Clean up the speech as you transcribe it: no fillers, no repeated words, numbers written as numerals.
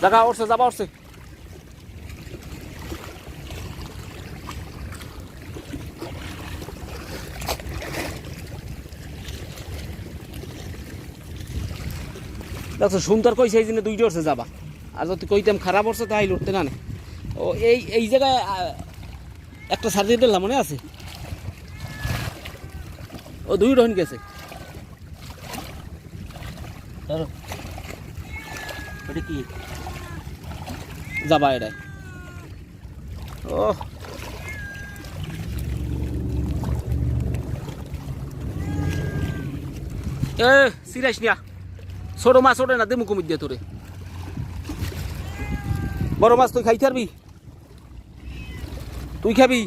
জায়গা উঠছে যাবা উঠছে দেখছো সুন্দর কইছে এই জন্য দুইটা উঠছে যাবা আর যদি কইতাম খারাপ উঠছে তাই লড়তে না ও এই জায়গায় একটা সার্জারি দিলাম মনে আছে ও দুই রহন গেছে ওটা কি যাবা এটাই ও এ সিরাইস নিয়া ছোট মাছ ওঠে না দেমু কুমির দিয়ে তোরে বড় মাছ তুই খাইতে পারবি তুই খাবি